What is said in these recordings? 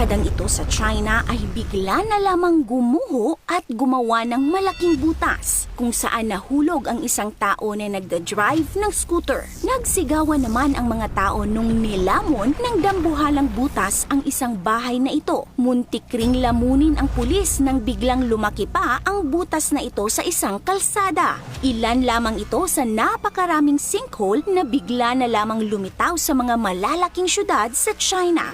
kalsadang ito sa China ay bigla na lamang gumuho at gumawa ng malaking butas kung saan nahulog ang isang tao na nagda-drive ng scooter. Nagsigawan naman ang mga tao nung nilamon ng dambuhalang butas ang isang bahay na ito. Muntik ring lamunin ang pulis nang biglang lumaki pa ang butas na ito sa isang kalsada. Ilan lamang ito sa napakaraming sinkhole na bigla na lamang lumitaw sa mga malalaking syudad sa China.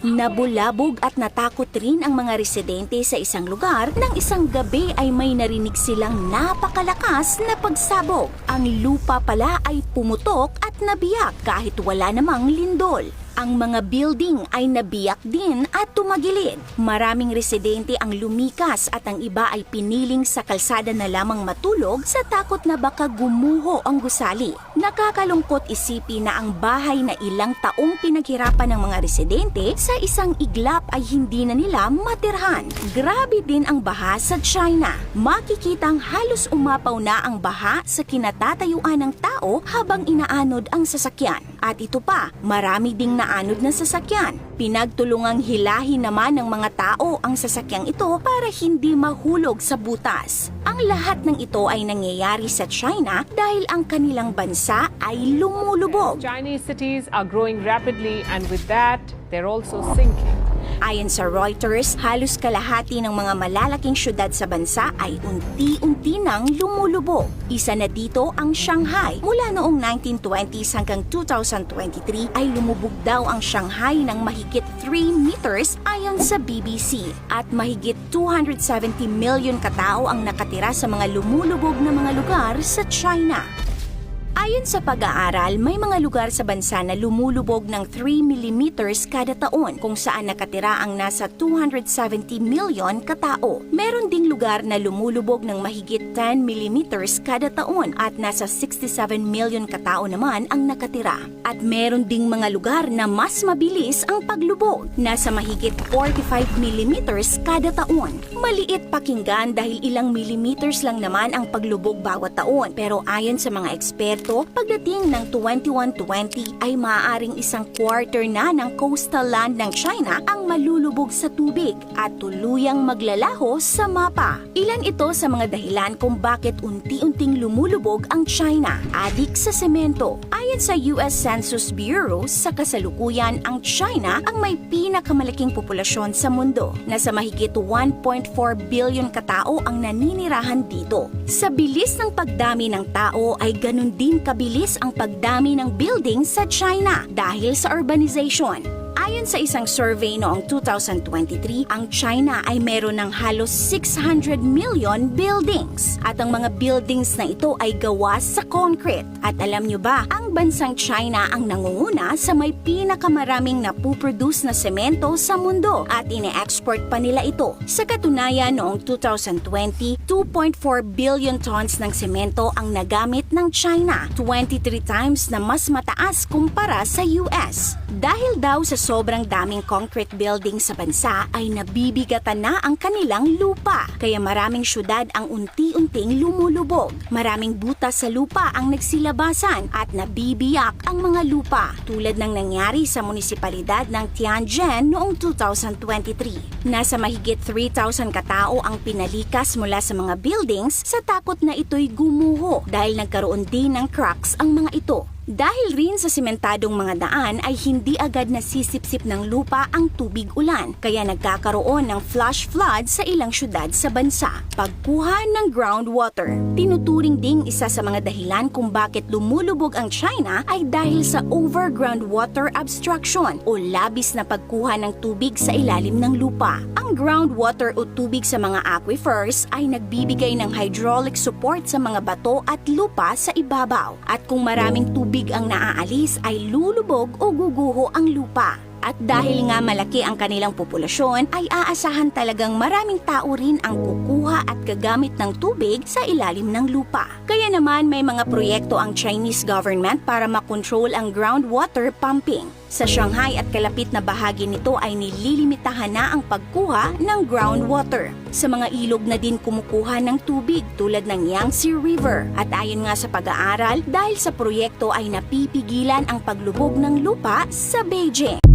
Nabulabog at natakot rin ang mga residente sa isang lugar nang isang gabi ay may narinig silang napakalakas na pagsabog. Ang lupa pala ay pumutok at nabiyak kahit wala namang lindol. Ang mga building ay nabiyak din at tumagilid. Maraming residente ang lumikas at ang iba ay piniling sa kalsada na lamang matulog sa takot na baka gumuho ang gusali. Nakakalungkot isipin na ang bahay na ilang taong pinaghirapan ng mga residente sa isang iglap ay hindi na nila matirhan. Grabe din ang baha sa China. Makikitang halos umapaw na ang baha sa kinatatayuan ng tao habang inaanod ang sasakyan. At ito pa, marami ding naanod na sasakyan. Pinagtulungang hilahin naman ng mga tao ang sasakyang ito para hindi mahulog sa butas. Ang lahat ng ito ay nangyayari sa China dahil ang kanilang bansa ay lumulubog. Chinese cities are growing rapidly and with that, they're also sinking. Ayon sa Reuters, halos kalahati ng mga malalaking syudad sa bansa ay unti-unti nang lumulubog. Isa na dito ang Shanghai. Mula noong 1920s hanggang 2023 ay lumubog daw ang Shanghai ng mahigit 3 meters ayon sa BBC. At mahigit 270 million katao ang nakatira sa mga lumulubog na mga lugar sa China. Ayon sa pag-aaral, may mga lugar sa bansa na lumulubog ng 3 millimeters kada taon kung saan nakatira ang nasa 270 million katao. Meron ding lugar na lumulubog ng mahigit 10 millimeters kada taon at nasa 67 million katao naman ang nakatira. At meron ding mga lugar na mas mabilis ang paglubog, nasa mahigit 45 millimeters kada taon. Maliit pakinggan dahil ilang millimeters lang naman ang paglubog bawat taon, pero ayon sa mga eksperto, pagdating ng 2120 ay maaaring isang quarter na ng coastal land ng China ang malulubog sa tubig at tuluyang maglalaho sa mapa. Ilan ito sa mga dahilan kung bakit unti-unting lumulubog ang China. Adik sa semento. Ayon sa US Census Bureau, sa kasalukuyan ang China ang may pinakamalaking populasyon sa mundo. Nasa mahigit 1.4 billion katao ang naninirahan dito. Sa bilis ng pagdami ng tao ay ganun din kabilis ang pagdami ng building sa China dahil sa urbanization. Ayon sa isang survey noong 2023, ang China ay meron ng halos 600 million buildings. At ang mga buildings na ito ay gawa sa concrete. At alam nyo ba, ang bansang China ang nangunguna sa may pinakamaraming napuproduce na semento sa mundo at ine-export pa nila ito. Sa katunayan, noong 2020, 2.4 billion tons ng semento ang nagamit ng China, 23 times na mas mataas kumpara sa US. Dahil daw sa sobrang daming concrete building sa bansa ay nabibigatan na ang kanilang lupa. Kaya maraming syudad ang unti-unting lumulubog. Maraming butas sa lupa ang nagsilabasan at nabibiyak ang mga lupa. Tulad ng nangyari sa munisipalidad ng Tianjin noong 2023. Nasa mahigit 3,000 katao ang pinalikas mula sa mga buildings sa takot na ito'y gumuho dahil nagkaroon din ng cracks ang mga ito. Dahil rin sa simentadong mga daan ay hindi agad nasisipsip ng lupa ang tubig ulan, kaya nagkakaroon ng flash flood sa ilang syudad sa bansa. Pagkuha ng groundwater. Tinuturing ding isa sa mga dahilan kung bakit lumulubog ang China ay dahil sa overground water abstraction o labis na pagkuha ng tubig sa ilalim ng lupa. Ang groundwater o tubig sa mga aquifers ay nagbibigay ng hydraulic support sa mga bato at lupa sa ibabaw. At kung maraming tubig ang naaalis ay lulubog o guguho ang lupa. At dahil nga malaki ang kanilang populasyon, ay aasahan talagang maraming tao rin ang kukuha at gagamit ng tubig sa ilalim ng lupa. Kaya naman may mga proyekto ang Chinese government para makontrol ang groundwater pumping. Sa Shanghai at kalapit na bahagi nito ay nililimitahan na ang pagkuha ng groundwater. Sa mga ilog na din kumukuha ng tubig tulad ng Yangtze River. At ayon nga sa pag-aaral, dahil sa proyekto ay napipigilan ang paglubog ng lupa sa Beijing.